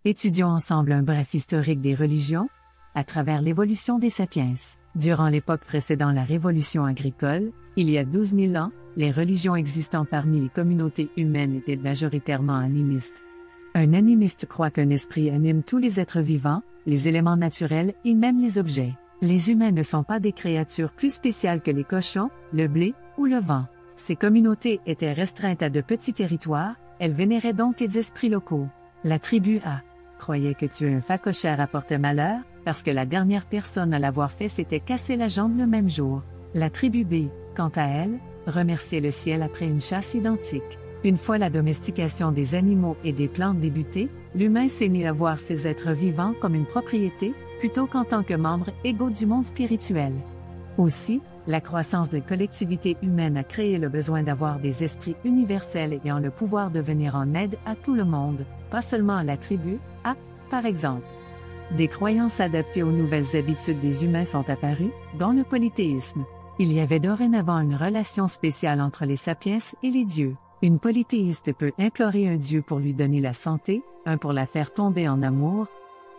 Étudions ensemble un bref historique des religions, à travers l'évolution des sapiens. Durant l'époque précédant la révolution agricole, il y a 12 000 ans, les religions existant parmi les communautés humaines étaient majoritairement animistes. Un animiste croit qu'un esprit anime tous les êtres vivants, les éléments naturels et même les objets. Les humains ne sont pas des créatures plus spéciales que les cochons, le blé ou le vent. Ces communautés étaient restreintes à de petits territoires, elles vénéraient donc les esprits locaux. La tribu A croyait que tuer un phacochère apportait malheur, parce que la dernière personne à l'avoir fait s'était cassé la jambe le même jour. La tribu B, quant à elle, remerciait le ciel après une chasse identique. Une fois la domestication des animaux et des plantes débutée, l'humain s'est mis à voir ces êtres vivants comme une propriété, plutôt qu'en tant que membres égaux du monde spirituel. Aussi, la croissance des collectivités humaines a créé le besoin d'avoir des esprits universels ayant le pouvoir de venir en aide à tout le monde, pas seulement à la tribu A, par exemple. Des croyances adaptées aux nouvelles habitudes des humains sont apparues, dont le polythéisme. Il y avait dorénavant une relation spéciale entre les sapiens et les dieux. Une polythéiste peut implorer un dieu pour lui donner la santé, un pour la faire tomber en amour,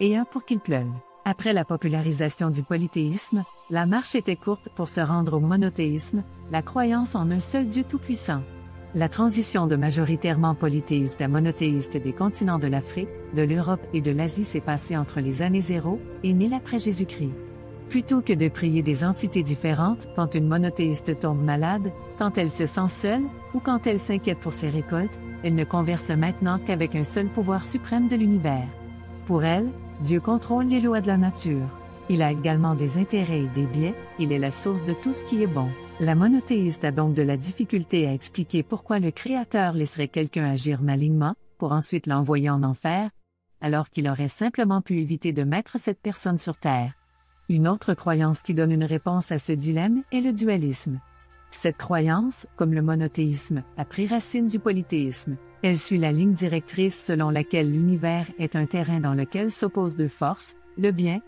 et un pour qu'il pleuve. Après la popularisation du polythéisme, la marche était courte pour se rendre au monothéisme, la croyance en un seul Dieu tout-puissant. La transition de majoritairement polythéiste à monothéiste des continents de l'Afrique, de l'Europe et de l'Asie s'est passée entre les années 0 et 1000 après Jésus-Christ. Plutôt que de prier des entités différentes quand une monothéiste tombe malade, quand elle se sent seule ou quand elle s'inquiète pour ses récoltes, elle ne converse maintenant qu'avec un seul pouvoir suprême de l'univers. Pour elle, Dieu contrôle les lois de la nature. Il a également des intérêts et des biais, il est la source de tout ce qui est bon. La monothéiste a donc de la difficulté à expliquer pourquoi le Créateur laisserait quelqu'un agir malignement, pour ensuite l'envoyer en enfer, alors qu'il aurait simplement pu éviter de mettre cette personne sur terre. Une autre croyance qui donne une réponse à ce dilemme est le dualisme. Cette croyance, comme le monothéisme, a pris racine du polythéisme. Elle suit la ligne directrice selon laquelle l'univers est un terrain dans lequel s'opposent deux forces, le bien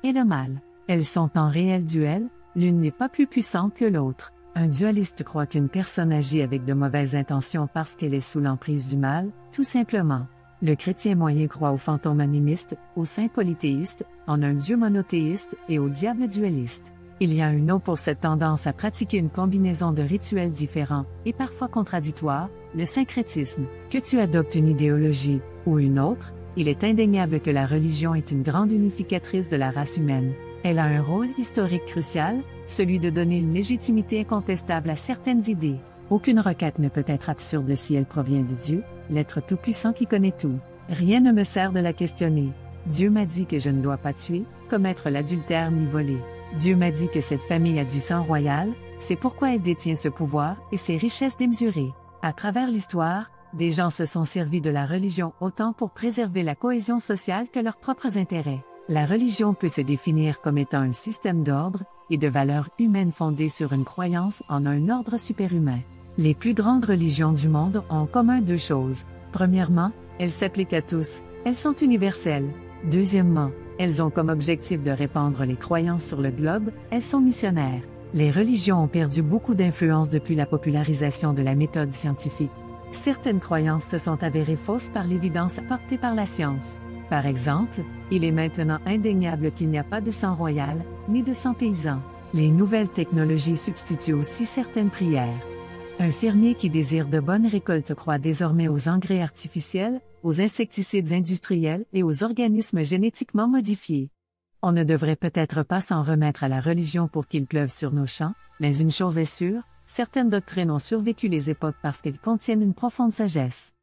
et le mal. Elles sont en réel duel, l'une n'est pas plus puissante que l'autre. Un dualiste croit qu'une personne agit avec de mauvaises intentions parce qu'elle est sous l'emprise du mal, tout simplement. Le chrétien moyen croit aux fantômes animistes, aux saints polythéistes, en un dieu monothéiste et au diable dualiste. Il y a un nom pour cette tendance à pratiquer une combinaison de rituels différents et parfois contradictoires, le syncrétisme. Que tu adoptes une idéologie ou une autre, il est indéniable que la religion est une grande unificatrice de la race humaine. Elle a un rôle historique crucial, celui de donner une légitimité incontestable à certaines idées. Aucune requête ne peut être absurde si elle provient de Dieu, l'être tout-puissant qui connaît tout. Rien ne me sert de la questionner. Dieu m'a dit que je ne dois pas tuer, commettre l'adultère ni voler. Dieu m'a dit que cette famille a du sang royal, c'est pourquoi elle détient ce pouvoir et ses richesses démesurées. À travers l'histoire, des gens se sont servis de la religion autant pour préserver la cohésion sociale que leurs propres intérêts. La religion peut se définir comme étant un système d'ordre et de valeurs humaines fondées sur une croyance en un ordre superhumain. Les plus grandes religions du monde ont en commun deux choses. Premièrement, elles s'appliquent à tous, elles sont universelles. Deuxièmement, elles ont comme objectif de répandre les croyances sur le globe, elles sont missionnaires. Les religions ont perdu beaucoup d'influence depuis la popularisation de la méthode scientifique. Certaines croyances se sont avérées fausses par l'évidence apportée par la science. Par exemple, il est maintenant indéniable qu'il n'y a pas de sang royal, ni de sang paysan. Les nouvelles technologies substituent aussi certaines prières. Un fermier qui désire de bonnes récoltes croit désormais aux engrais artificiels, aux insecticides industriels et aux organismes génétiquement modifiés. On ne devrait peut-être pas s'en remettre à la religion pour qu'il pleuve sur nos champs, mais une chose est sûre, certaines doctrines ont survécu les époques parce qu'elles contiennent une profonde sagesse.